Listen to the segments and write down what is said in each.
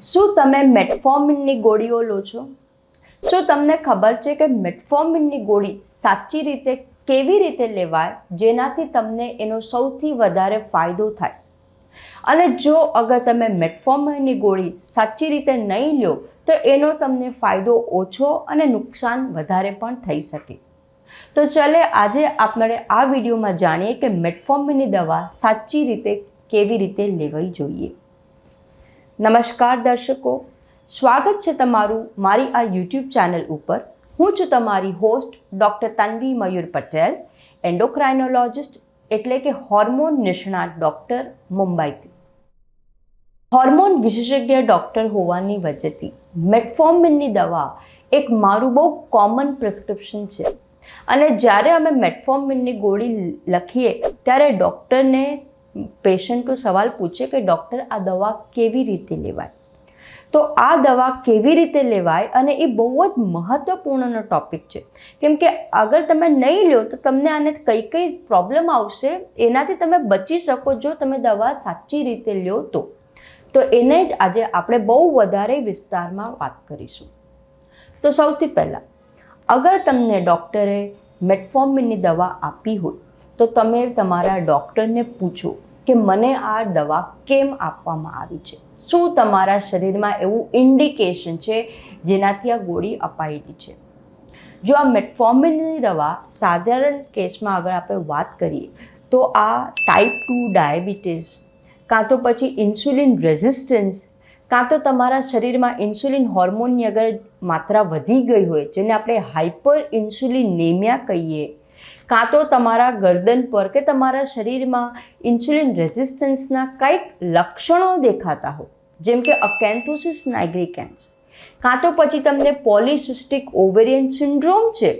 શું તમે મેટફોર્મિનની ગોળીઓ લો છો? શું તમને ખબર છે કે મેટફોર્મિનની ગોળી સાચી રીતે કેવી રીતે લેવાય જેનાથી તમને એનો સૌથી વધારે ફાયદો થાય? અને જો અગર તમે મેટફોર્મિનની ગોળી સાચી રીતે નહીં લો તો એનો તમને ફાયદો ઓછો અને નુકસાન વધારે પણ થઈ શકે. તો ચાલે આજે આપણે આ વિડીયોમાં જાણીએ કે મેટફોર્મિનની દવા સાચી રીતે કેવી રીતે લેવી જોઈએ. નમસ્કાર દર્શકો, સ્વાગત છે તમારું મારી આ યુટ્યુબ ચેનલ ઉપર. હું છું તમારી હોસ્ટ ડૉક્ટર તન્વી મયુર પટેલ, એન્ડોક્રાઇનોલોજિસ્ટ એટલે કે હોર્મોન નિષ્ણાત ડૉક્ટર, મુંબઈથી. હોર્મોન વિશેષજ્ઞ ડૉક્ટર હોવાની વજહથી મેટફોર્મિનની દવા એક મારું બહુ કોમન પ્રિસ્ક્રિપ્શન છે. અને જ્યારે અમે મેટફોર્મિનની ગોળી લખીએ ત્યારે ડૉક્ટરને પેશન્ટો સવાલ પૂછે કે ડૉક્ટર આ દવા કેવી રીતે લેવાય? તો આ દવા કેવી રીતે લેવાય અને એ બહુ જ મહત્ત્વપૂર્ણનો ટૉપિક છે. કેમ કે અગર તમે નહીં લો તો તમને આને કઈ પ્રોબ્લેમ આવશે એનાથી તમે બચી શકો જો તમે દવા સાચી રીતે લો તો એને જ આજે આપણે બહુ વધારે વિસ્તારમાં વાત કરીશું. તો સૌથી પહેલાં અગર તમને ડૉક્ટરે મેટફોર્મિનની દવા આપી હોય તો તમે તમારા ડૉક્ટરને પૂછો કે મને આ દવા કેમ આપવામાં આવી છે, શું તમારા શરીરમાં એવું ઇન્ડિકેશન છે જેનાથી આ ગોળી અપાયેલી છે. જો આ મેટફોર્મિનની દવા સાધારણ કેસમાં અગર આપણે વાત કરીએ તો આ ટાઈપ 2 ડાયાબિટીસ, કાં તો પછી ઇન્સ્યુલિન રેઝિસ્ટન્સ, કાં તો તમારા શરીરમાં ઇન્સ્યુલિન હોર્મોનની અગર માત્રા વધી ગઈ હોય જેને આપણે હાઇપર ઇન્સ્યુલિનેમિયા કહીએ, કાં તો તમારા ગરદન પર કે તમારા શરીરમાં ઇન્સ્યુલિન રેઝિસ્ટન્સના કંઈક લક્ષણો દેખાતા હોય જેમ કે અકેન્થોસિસ નાઇગ્રિકેન્સ, કાં તો પછી તમને પોલિસિસ્ટિક ઓવેરિયન સિન્ડ્રોમ છે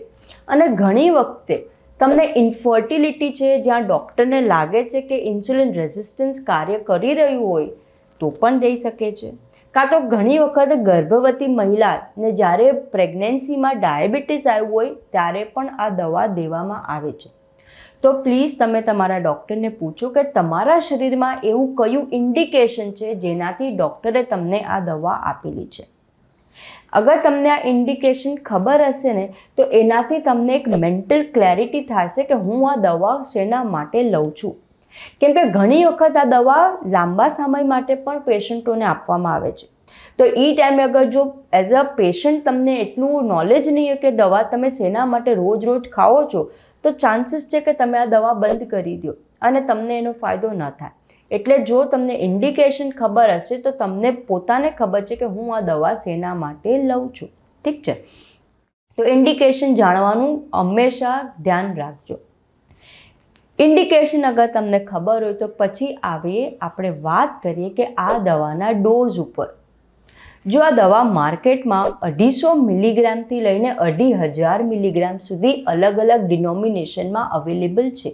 અને ઘણી વખતે તમને ઇન્ફર્ટિલિટી છે જ્યાં ડૉક્ટરને લાગે છે કે ઇન્સ્યુલિન રેઝિસ્ટન્સ કાર્ય કરી રહ્યું હોય તો પણ થઈ શકે છે. કાં તો ઘણી વખત ગર્ભવતી મહિલાને જ્યારે પ્રેગ્નન્સીમાં ડાયાબિટીસ આવ્યું હોય ત્યારે પણ આ દવા દેવામાં આવે છે. તો પ્લીઝ તમે તમારા ડૉક્ટરને પૂછો કે તમારા શરીરમાં એવું કયું ઇન્ડિકેશન છે જેનાથી ડૉક્ટરે તમને આ દવા આપેલી છે. અગર તમને આ ઇન્ડિકેશન ખબર હશે ને તો એનાથી તમને એક મેન્ટલ ક્લેરિટી થશે કે હું આ દવા શેના માટે લઉં છું. કેમ કે ઘણી વખત આ દવા લાંબા સમય માટે પણ પેશન્ટોને આપવામાં આવે છે. તો એ ટાઈમે અગર જો એઝ અ પેશન્ટ તમને એટલું નોલેજ નહીં હોય કે દવા તમે શેના માટે રોજ ખાઓ છો તો ચાન્સીસ છે કે તમે આ દવા બંધ કરી દો અને તમને એનો ફાયદો ન થાય. એટલે જો તમને ઇન્ડિકેશન ખબર હશે તો તમને પોતાને ખબર છે કે હું આ દવા શેના માટે લઉં છું. ઠીક છે, તો ઇન્ડિકેશન જાણવાનું હંમેશા ધ્યાન રાખજો. ઇન્ડિકેશન અગર તમને ખબર હોય તો પછી આપણે વાત કરીએ કે આ દવાના ડોઝ ઉપર. જો આ દવા માર્કેટમાં 250 મિલીગ્રામથી લઈને 2500 મિલીગ્રામ સુધી અલગ અલગ ડિનોમિનેશનમાં અવેલેબલ છે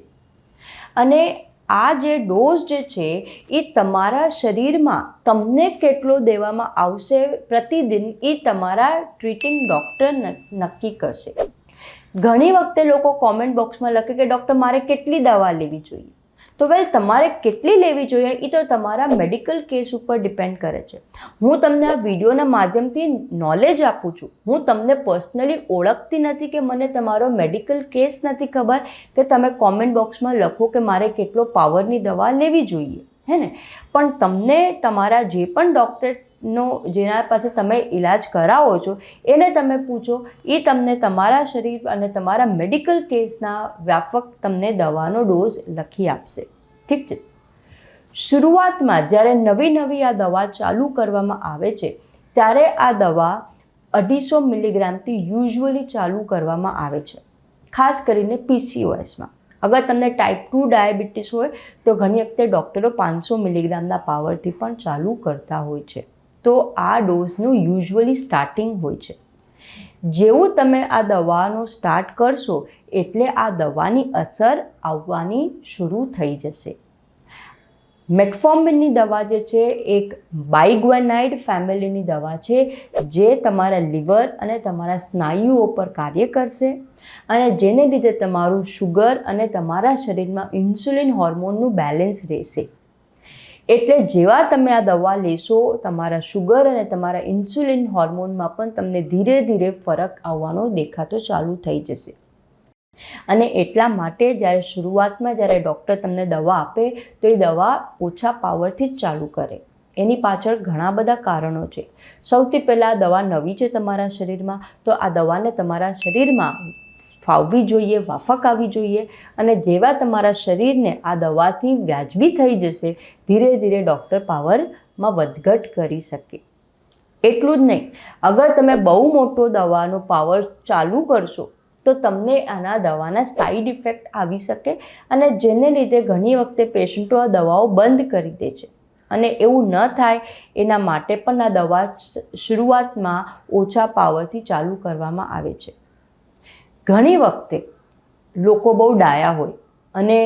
અને આ જે ડોઝ જે છે એ તમારા શરીરમાં તમને કેટલો દેવામાં આવશે પ્રતિદિન એ તમારા ટ્રીટિંગ ડૉક્ટર નક્કી કરશે. ઘણી વખતે લોકો કોમેન્ટ બોક્સમાં લખે કે ડૉક્ટર મારે કેટલી દવા લેવી જોઈએ. તો તમારે કેટલી લેવી જોઈએ એ તો તમારા મેડિકલ કેસ ઉપર ડિપેન્ડ કરે છે. હું તમને આ વિડીયોના માધ્યમથી નોલેજ આપું છું. હું તમને પર્સનલી ઓળખતી નથી કે મને તમારો મેડિકલ કેસ નથી ખબર કે તમે કોમેન્ટ બોક્સમાં લખો કે મારે કેટલો પાવરની દવા લેવી જોઈએ, હે ને. પણ તમને તમારા જે પણ ડૉક્ટરનો જેના પાસે તમે ઈલાજ કરાવો છો એને તમે પૂછો, એ તમને તમારા શરીર અને તમારા મેડિકલ કેસના વ્યાપક તમને દવાનો ડોઝ લખી આપશે. ઠીક છે. શરૂઆતમાં જ્યારે નવી આ દવા ચાલુ કરવામાં આવે છે ત્યારે આ દવા 250 મિલીગ્રામથી યુઝ્યુઅલી ચાલુ કરવામાં આવે છે, ખાસ કરીને PCOSમાં. અગર તમને ટાઈપ 2 ડાયાબિટીસ હોય તો ઘણી વખતે ડૉક્ટરો 500 મિલીગ્રામના પાવરથી પણ ચાલુ કરતા હોય છે. તો આ ડોઝનું યુઝ્યુઅલી સ્ટાર્ટિંગ હોય છે. જેવું તમે આ દવાનો સ્ટાર્ટ કરશો એટલે આ દવાની અસર આવવાની શરૂ થઈ જશે. મેટફોર્મિનની દવા જે છે એક બાઇગ્વેનાઇડ ફેમિલીની દવા છે જે તમારા લીવર અને તમારા સ્નાયુઓ પર કાર્ય કરશે અને જેને લીધે તમારું શુગર અને તમારા શરીરમાં ઇન્સ્યુલિન હોર્મોનનું બેલેન્સ રહેશે. એટલે જેવા તમે આ દવા લેશો, તમારા શુગર અને તમારા ઇન્સ્યુલિન હોર્મોનમાં પણ તમને ધીરે ધીરે ફરક આવવાનો દેખાતો ચાલુ થઈ જશે. અને એટલા માટે જ્યારે શરૂઆતમાં જ્યારે ડૉક્ટર તમને દવા આપે તો એ દવા ઓછા પાવરથી જ ચાલુ કરે. એની પાછળ ઘણા બધા કારણો છે. સૌથી પહેલાં દવા નવી છે તમારા શરીરમાં, તો આ દવાને તમારા શરીરમાં ફાવવી જોઈએ, વાફક આવવી જોઈએ. અને જેવા તમારા શરીરને આ દવાથી વ્યાજબી થઈ જશે, ધીરે ધીરે ડૉક્ટર પાવરમાં વધઘટ કરી શકે. એટલું જ નહીં, અગર તમે બહુ મોટો દવાનો પાવર ચાલુ કરશો તો તમને આના દવાના સાઈડ ઇફેક્ટ આવી શકે, અને જેને લીધે ઘણી વખતે પેશન્ટો આ દવાઓ બંધ કરી દે છે. અને એવું ન થાય એના માટે પણ આ દવા શરૂઆતમાં ઓછા પાવરથી ચાલુ કરવામાં આવે છે. ઘણી વખતે લોકો બહુ ડાયા હોય અને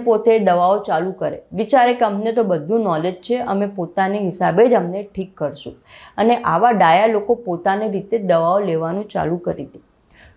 પોતે દવાઓ ચાલુ કરે, વિચારે કે અમને તો બધું નોલેજ છે, અમે પોતાની હિસાબે જ અમને ઠીક કરશું. અને આવા ડાયા લોકો પોતાની રીતે દવાઓ લેવાનું ચાલુ કરી દે.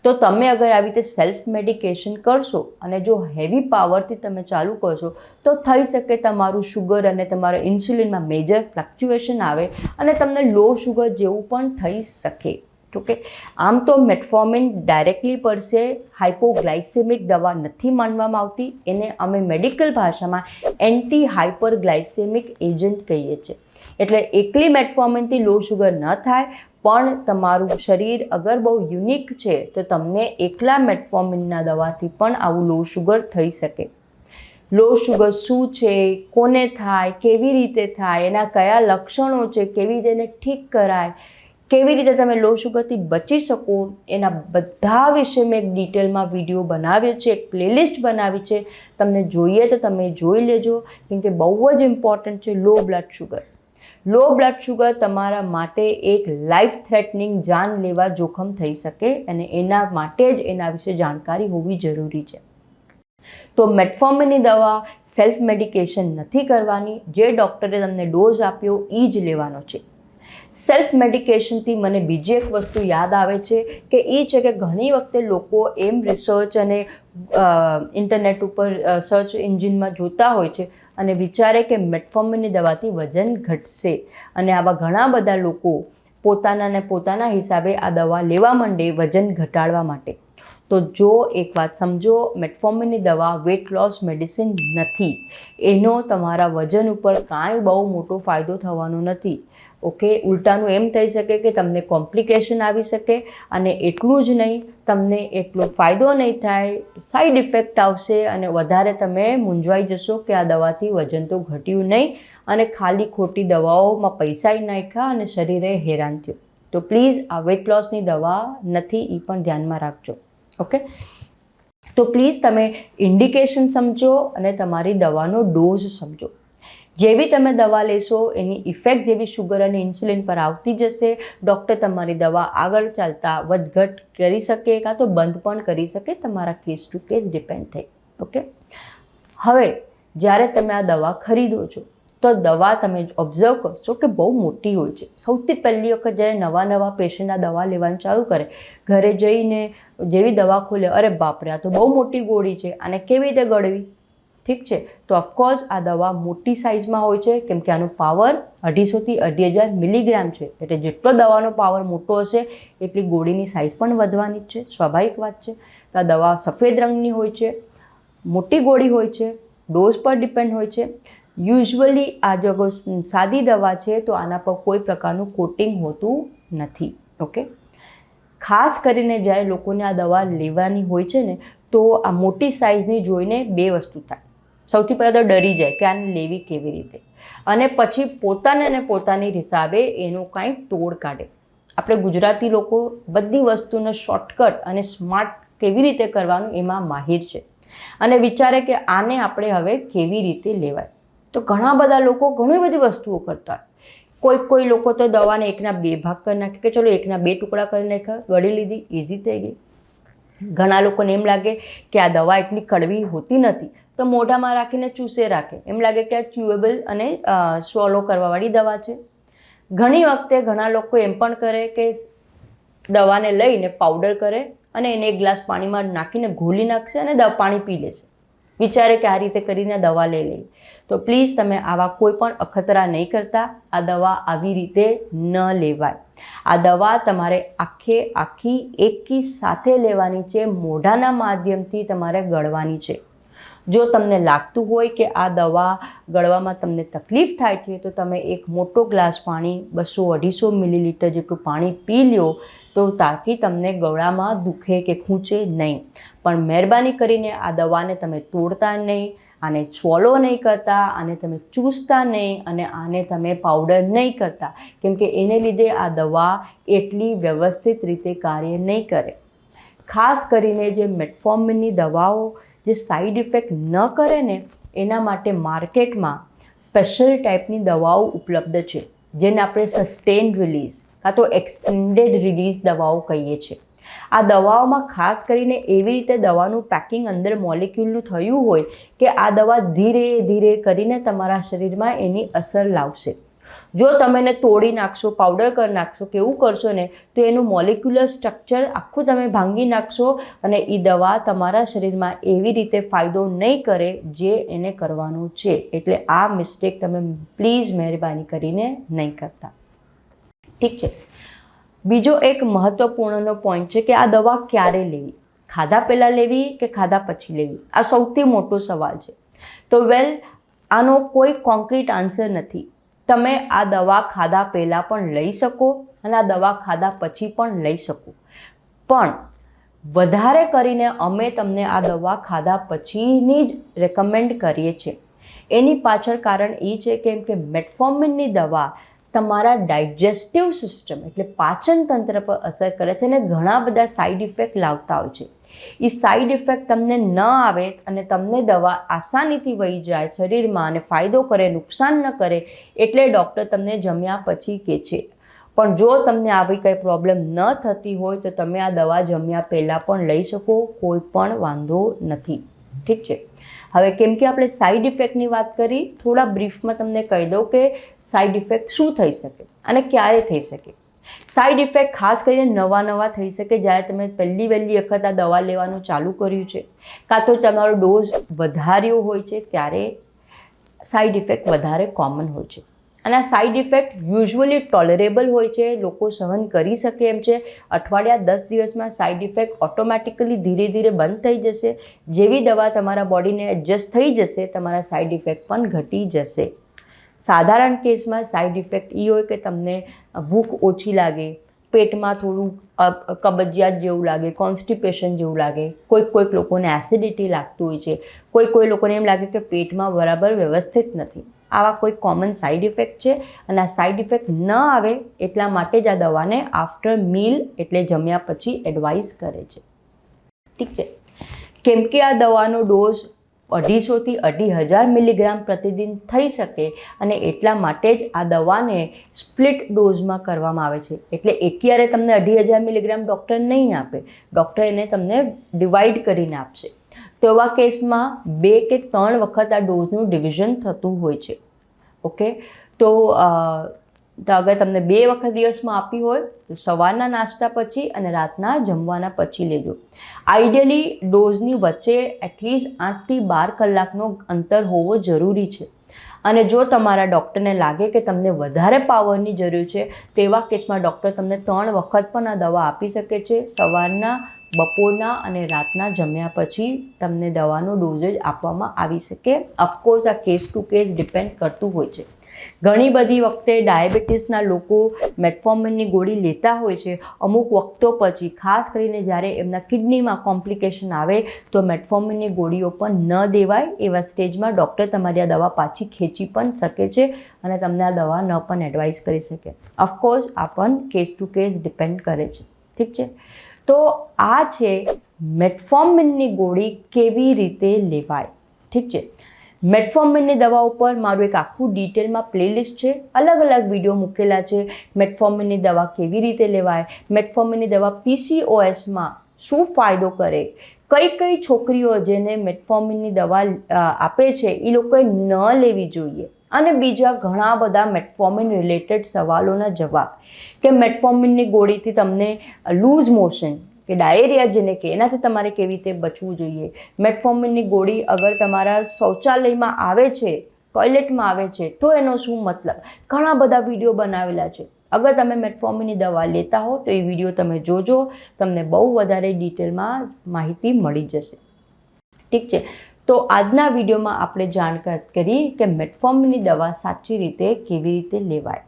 તો તમે અગર આવી રીતે સેલ્ફ મેડિકેશન કરશો અને જો હેવી પાવરથી તમે ચાલુ કરશો તો થઈ શકે તમારું શુગર અને તમારા ઇન્સ્યુલિનમાં મેજર ફ્લક્ચ્યુએશન આવે અને તમને લો શુગર જેવું પણ થઈ શકે. ઓકે, આમ તો મેટફોર્મિન ડાયરેક્ટલી પડશે હાઇપોગ્લાયસેમિક દવા નથી માનવામાં આવતી. એને અમે મેડિકલ ભાષામાં એન્ટી હાઇપરગ્લાયસેમિક એજન્ટ કહીએ છીએ. એટલે એકલી મેટફોર્મિનથી લો શુગર ન થાય, પણ તમારું શરીર અગર બહુ યુનિક છે તો તમને એકલા મેટફોર્મિનના દવાથી પણ આવું લો શુગર થઈ શકે. લો શુગર શું છે, કોને થાય, કેવી રીતે થાય, એના કયા લક્ષણો છે, કેવી રીતે એને ઠીક કરાય, કેવી રીતે તમે લો શુગરથી બચી શકો, એના બધા વિશે મેં એક ડિટેલમાં વિડીયો બનાવ્યો છે, એક પ્લેલિસ્ટ બનાવી છે. તમને જોઈએ તો તમે જોઈ લેજો, કેમ કે બહુ જ ઇમ્પોર્ટન્ટ છે low blood sugar. Low blood sugar તમારા માટે એક લાઈફ થ્રેટનિંગ, જાનલેવા જોખમ થઈ શકે, અને એના માટે જ એના વિશે જાણકારી હોવી જરૂરી છે. તો મેટફોર્મિનની દવા સેલ્ફ મેડિકેશન નથી કરવાની. જે ડૉક્ટરે તમને ડોઝ આપ્યો એ જ લેવાનો છે. સેલ્ફ મેડિકેશનથી મને બીજી એક વસ્તુ યાદ આવે છે કે એ છે કે ઘણી વખતે લોકો એમ રિસર્ચ અને ઇન્ટરનેટ ઉપર સર્ચ એન્જિનમાં જોતા હોય છે અને વિચારે કે મેટફોર્મિનની દવાથી વજન ઘટશે, અને આવા ઘણા બધા લોકો પોતાના હિસાબે આ દવા લેવા માંડે વજન ઘટાડવા માટે. તો જો એક વાત સમજો, મેટફોર્મિનની દવા વેટ લોસ મેડિસિન નથી. એનો તમારા વજન ઉપર કાંઈ બહુ મોટો ફાયદો થવાનો નથી. ઓકે, ઉલટાનું એમ થઈ શકે કે તમને કોમ્પ્લિકેશન આવી શકે, અને એટલું જ નહીં, તમને એટલો ફાયદો નહીં થાય, સાઈડ ઇફેક્ટ આવશે, અને વધારે તમે મૂંઝવાઈ જશો કે આ દવાથી વજન તો ઘટ્યું નહીં, અને ખાલી ખોટી દવાઓમાં પૈસાય નાખ્યા અને શરીરે હેરાન થયું. તો પ્લીઝ આ વેટ લોસની દવા નથી, એ પણ ધ્યાનમાં રાખજો. ઓકે, તો પ્લીઝ તમે ઇન્ડિકેશન સમજો અને તમારી દવાનો ડોઝ સમજો. જેવી તમે દવા લેશો એની ઇફેક્ટ જેવી શુગર અને ઇન્સ્યુલિન પર આવતી જશે. ડૉક્ટર તમારી દવા આગળ ચાલતા વધઘટ કરી શકે, કાં તો બંધ પણ કરી શકે, તમારા કેસ ટુ કેસ ડિપેન્ડ થાય. ઓકે, હવે જ્યારે તમે આ દવા ખરીદો છો તો દવા તમે ઓબ્ઝર્વ કરશો કે બહુ મોટી હોય છે. સૌથી પહેલી વખત જ્યારે નવા પેશન્ટ આ દવા લેવાનું ચાલુ કરે, ઘરે જઈને જેવી દવા ખોલે, અરે બાપરે, આ તો બહુ મોટી ગોળી છે, આને કેવી રીતે ગળવી? ઠીક છે, તો ઓફકોર્સ આ દવા મોટી સાઇઝમાં હોય છે, કેમ કે આનો પાવર 250 થી 2500 મિલીગ્રામ છે. એટલે જેટલો દવાનો પાવર મોટો હશે એટલી ગોળીની સાઇઝ પણ વધવાની જ છે, સ્વાભાવિક વાત છે. તો આ દવા સફેદ રંગની હોય છે, મોટી ગોળી હોય છે, ડોઝ પર ડિપેન્ડ હોય છે. યુઝ્યુઅલી આ જો સાદી દવા છે તો આના પર કોઈ પ્રકારનું કોટિંગ હોતું નથી. ઓકે, ખાસ કરીને જ્યારે લોકોને આ દવા લેવાની હોય છે ને, તો આ મોટી સાઇઝની જોઈને બે વસ્તુ થાય. સૌથી પહેલાં તો ડરી જાય કે આને લેવી કેવી રીતે, અને પછી પોતાની હિસાબે એનો કાંઈક તોડ કાઢે. આપણે ગુજરાતી લોકો બધી વસ્તુનો શોર્ટકટ અને સ્માર્ટ કેવી રીતે કરવાનું એમાં માહિર છે, અને વિચારે કે આને આપણે હવે કેવી રીતે લેવાય. તો ઘણા બધા લોકો ઘણી બધી વસ્તુઓ કરતા હોય. કોઈ લોકો તો દવાને 1/2 ભાગ કરી નાખે કે ચલો 1/2 ટુકડા કરી નાખ્યા, ગળી લીધી, ઇઝી થઈ ગઈ. ઘણા લોકોને એમ લાગે કે આ દવા એટલી કડવી હોતી નથી, તો મોઢામાં રાખીને ચૂસે રાખે, એમ લાગે કે આ ચ્યુએબલ અને સ્વોલો કરવાવાળી દવા છે. ઘણી વખતે ઘણા લોકો એમ પણ કરે કે દવાને લઈને પાવડર કરે અને એને એક ગ્લાસ પાણીમાં નાખીને ઘોલી નાખશે અને પાણી પી લેશે. વિચારે કે આ રીતે કરીને દવા લઈ લઈ. તો પ્લીઝ તમે આવા કોઈ પણ અખતરા નહીં કરતા. આ દવા આવી રીતે ન લેવાય. આ દવા તમારે આખી એકી સાથે લેવાની છે, મોઢાના માધ્યમથી તમારે ગળવાની છે. જો તમને લાગતું હોય કે આ દવા ગળવામાં તમને તકલીફ થાય છે તો તમે એક મોટો ગ્લાસ પાણી 200-250 મિલીલીટર જેટલું પાણી પી લો, તો તાકી તમને ગળામાં દુખે કે ખૂંચે નહીં. પણ મહેરબાની કરીને આ દવાને તમે તોડતા નહીં, આને સ્વોલો નહીં કરતા, આને તમે ચૂસતા નહીં અને આને તમે પાવડર નહીં કરતા, કેમ કે એને લીધે આ દવા એટલી વ્યવસ્થિત રીતે કાર્ય નહીં કરે. ખાસ કરીને જે મેટફોર્મિનની દવાઓ જે સાઈડ ઇફેક્ટ ન કરે ને, એના માટે માર્કેટમાં સ્પેશિયલ ટાઈપની દવાઓ ઉપલબ્ધ છે, જેને આપણે સસ્ટેન રિલીઝ કાં તો એક્સટેન્ડેડ રિલીઝ દવાઓ કહીએ છીએ. આ દવાઓમાં ખાસ કરીને એવી રીતે દવાનું પેકિંગ અંદર મોલિક્યુલનું થયું હોય કે આ દવા ધીરે ધીરે કરીને તમારા શરીરમાં એની અસર લાવશે. જો તમે એને તોડી નાખશો, પાવડર કરી નાખશો કે એવું કરશો ને, તો એનું મોલિક્યુલર સ્ટ્રક્ચર આખું તમે ભાંગી નાખશો અને એ દવા તમારા શરીરમાં એવી રીતે ફાયદો નહીં કરે જે એને કરવાનું છે. એટલે આ મિસ્ટેક તમે પ્લીઝ મહેરબાની કરીને નહીં કરતા. ઠીક છે. બીજો એક મહત્ત્વપૂર્ણનો પોઈન્ટ છે કે આ દવા ક્યારે લેવી, ખાધા પહેલાં લેવી કે ખાધા પછી લેવી? આ સૌથી મોટો સવાલ છે. તો આનો કોઈ કોન્ક્રીટ આન્સર નથી. તમે આ દવા ખાધા પહેલાં પણ લઈ શકો અને આ દવા ખાધા પછી પણ લઈ શકો, પણ વધારે કરીને અમે તમને આ દવા ખાધા પછીની જ રેકમેન્ડ કરીએ છીએ. એની પાછળ કારણ એ છે કેમ કે મેટફોર્મિનની દવા તમારા ડાયજેસ્ટિવ સિસ્ટમ એટલે પાચન તંત્ર પર અસર કરે છે અને ઘણા બધા સાઈડ ઇફેક્ટ લાવતા હોય છે. એ સાઈડ ઇફેક્ટ તમને ન આવે અને તમને દવા આસાનીથી વહી જાય શરીરમાં અને ફાયદો કરે, નુકસાન ન કરે, એટલે ડૉક્ટર તમને જમ્યા પછી કહે છે. પણ જો તમને આવી કંઈ પ્રોબ્લેમ ન થતી હોય તો તમે આ દવા જમ્યા પહેલાં પણ લઈ શકો, કોઈ પણ વાંધો નથી. ઠીક છે. હવે કેમ કે આપણે સાઈડ ઇફેક્ટની વાત કરી, થોડા બ્રીફમાં તમને કહી દઉં કે સાઈડ ઇફેક્ટ શું થઈ શકે અને ક્યારે થઈ શકે. સાઈડ ઇફેક્ટ ખાસ કરીને નવા થઈ શકે જ્યારે તમે વહેલી વખત આ દવા લેવાનું ચાલુ કર્યું છે, કાં તો તમારો ડોઝ વધાર્યો હોય છે, ત્યારે સાઈડ ઇફેક્ટ વધારે કોમન હોય છે. અને આ સાઈડ ઇફેક્ટ યુઝ્યુઅલી ટોલરેબલ હોય છે, લોકો સહન કરી શકે એમ છે. અઠવાડિયા 10 દિવસમાં સાઈડ ઇફેક્ટ ઓટોમેટિકલી ધીરે ધીરે બંધ થઈ જશે. જેવી દવા તમારા બોડીને એડજસ્ટ થઈ જશે, તમારા સાઈડ ઇફેક્ટ પણ ઘટી જશે. સાધારણ કેસમાં સાઈડ ઇફેક્ટ એ હોય કે તમને ભૂખ ઓછી લાગે, પેટમાં થોડું કબજિયાત જેવું લાગે, કોન્સ્ટિપેશન જેવું લાગે, કોઈક લોકોને એસિડિટી લાગતું હોય છે, કોઈ લોકોને એમ લાગે કે પેટમાં બરાબર વ્યવસ્થિત નથી. આવા કોઈ કોમન સાઈડ ઇફેક્ટ છે અને આ સાઈડ ઇફેક્ટ ન આવે એટલા માટે જ આ દવાને આફ્ટર મીલ એટલે જમ્યા પછી એડવાઇસ કરે છે. ઠીક છે. કેમ કે આ દવાનો ડોઝ 250 થી 2500 મિલીગ્રામ પ્રતિદિન થઈ શકે અને એટલા માટે જ આ દવાને સ્પ્લિટ ડોઝમાં કરવામાં આવે છે. એટલે એકયારે તમને 2500 મિલીગ્રામ ડૉક્ટર નહીં આપે, ડૉક્ટર એને તમને ડિવાઈડ કરીને આપશે. તો એવા કેસમાં 2 કે 3 વખત આ ડોઝનું ડિવિઝન થતું હોય છે. ઓકે. તો અગર તમને 2 વખત દિવસમાં આપી હોય તો સવારના નાસ્તા પછી અને રાતના જમવાના પછી લેજો. આઈડિયલી ડોઝની વચ્ચે એટલીસ્ટ 8 થી 12 કલાકનો અંતર હોવો જરૂરી છે. અને જો તમારા ડૉક્ટરને લાગે કે તમને વધારે પાવરની જરૂર છે, તેવા કેસમાં ડૉક્ટર તમને 3 વખત પણ આ દવા આપી શકે છે. સવારના, બપોરના અને રાતના જમ્યા પછી તમને દવાનો ડોઝેજ આપવામાં આવી શકે. ઓફકોર્સ આ કેસ ટુ કેસ ડિપેન્ડ કરતું હોય છે. ઘણી બધી વખતે ડાયાબિટીસના લોકો મેટફોર્મિનની ગોળી લેતા હોય છે. અમુક વખતો પછી ખાસ કરીને જ્યારે એમના કિડનીમાં કોમ્પ્લિકેશન આવે તો મેટફોર્મિનની ગોળીઓ પણ ન દેવાય. એવા સ્ટેજમાં ડૉક્ટર તમારી આ દવા પાછી ખેંચી પણ શકે છે અને તમને આ દવા ન પણ એડવાઇસ કરી શકે. ઓફકોર્સ આ પણ કેસ ટુ કેસ ડિપેન્ડ કરે છે. ઠીક છે. તો આ છે મેટફોર્મિનની ગોળી કેવી રીતે લેવાય. ઠીક છે. મેટફોર્મિનની દવા ઉપર મારું એક આખું ડિટેલમાં પ્લેલિસ્ટ છે, અલગ વિડીયો મૂકેલા છે. મેટફોર્મિનની દવા કેવી રીતે લેવાય, મેટફોર્મિનની દવા PCOSમાં શું ફાયદો કરે, કઈ છોકરીઓ જેને મેટફોર્મિનની દવા આપે છે એ લોકોએ ન લેવી જોઈએ, અને બીજા ઘણા બધા મેટફોર્મિન રિલેટેડ સવાલોના જવાબ કે મેટફોર્મિનની ગોળીથી તમને લૂઝ મોશન કે ડાયેરિયા જેને કે એનાથી તમારે કેવી રીતે બચવું જોઈએ. મેટફોર્મિનની ગોળી અગર તમારા શૌચાલયમાં આવે છે, ટોયલેટમાં આવે છે, તો એનો શું મતલબ? ઘણા બધા વિડીયો બનાવેલા છે. અગર તમે મેટફોર્મિનની દવા લેતા હો તો એ વિડીયો તમે જોજો, તમને બહુ વધારે ડિટેલમાં માહિતી મળી જશે. ઠીક છે, તો આજના વિડીયોમાં આપણે જાણકારી કરી કે મેટફોર્મિનની દવા સાચી રીતે કેવી રીતે લેવાય.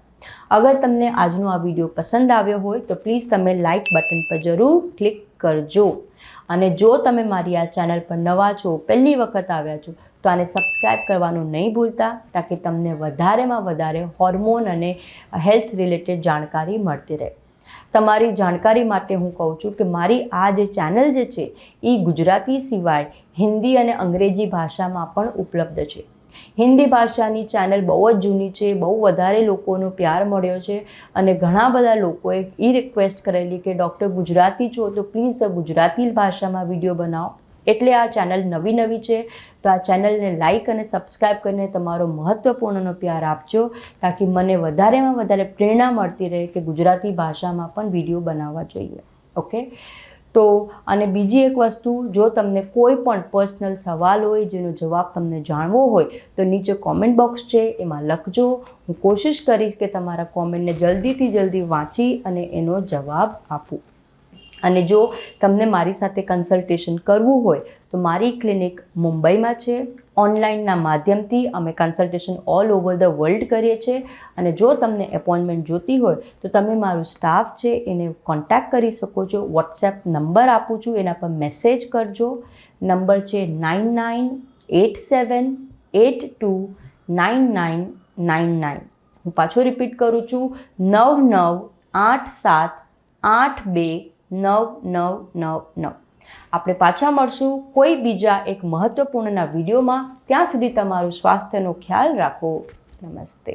અગર તમને આજનો આ વિડીયો પસંદ આવ્યો હોય તો પ્લીઝ તમે લાઇક બટન પર જરૂર ક્લિક કરજો. અને જો તમે મારી આ ચેનલ પર નવા છો, પહેલી વખત આવ્યા છો, તો આને સબસ્ક્રાઈબ કરવાનું નહીં ભૂલતા, તાકી તમને વધારેમાં વધારે હોર્મોન અને હેલ્થ રિલેટેડ જાણકારી મળતી રહે. તમારી જાણકારી માટે હું કહું છું કે મારી આ જે ચેનલ જે છે એ ગુજરાતી સિવાય હિન્દી અને અંગ્રેજી ભાષામાં પણ ઉપલબ્ધ છે. હિન્દી ભાષાની ચેનલ બહુ જ જૂની છે, બહુ વધારે લોકોનો પ્યાર મળ્યો છે અને ઘણા બધા લોકોએ એ રિક્વેસ્ટ કરેલી કે ડૉક્ટર ગુજરાતી છો તો પ્લીઝ ગુજરાતી ભાષામાં વિડીયો બનાવો. એટલે આ ચેનલ નવી છે, તો આ ચેનલને લાઇક અને સબસ્ક્રાઈબ કરીને તમારો મહત્ત્વપૂર્ણનો પ્યાર આપજો, તાકી મને વધારેમાં વધારે પ્રેરણા મળતી રહે કે ગુજરાતી ભાષામાં પણ વિડીયો બનાવવા જોઈએ. ઓકે, તો અને બીજી એક વસ્તુ, જો તમને કોઈ પણ પર્સનલ સવાલ હોય જેનો જવાબ તમને જાણવો હોય તો નીચે કોમેન્ટ બોક્સ છે એમાં લખજો. હું કોશિશ કરીશ કે તમારા કોમેન્ટને જલ્દીથી જલ્દી વાંચી અને એનો જવાબ આપું. અને જો તમને મારી સાથે કન્સલ્ટેશન કરવું હોય તો મારી ક્લિનિક મુંબઈમાં છે. ઓનલાઈનના માધ્યમથી અમે consultation all over the world કરીએ છીએ. અને જો તમને એપોઇન્ટમેન્ટ જોતી હોય તો તમે મારું સ્ટાફ છે એને કોન્ટેક્ટ કરી શકો છો. વોટ્સએપ નંબર આપું છું, એના પર મેસેજ કરજો. નંબર છે 9987829999. હું પાછો રિપીટ કરું છું, 9987829999. આપણે પાછા મળશું કોઈ બીજા એક મહત્વપૂર્ણના વિડીયોમાં. ત્યાં સુધી તમારું સ્વાસ્થ્યનો ખ્યાલ રાખો. નમસ્તે.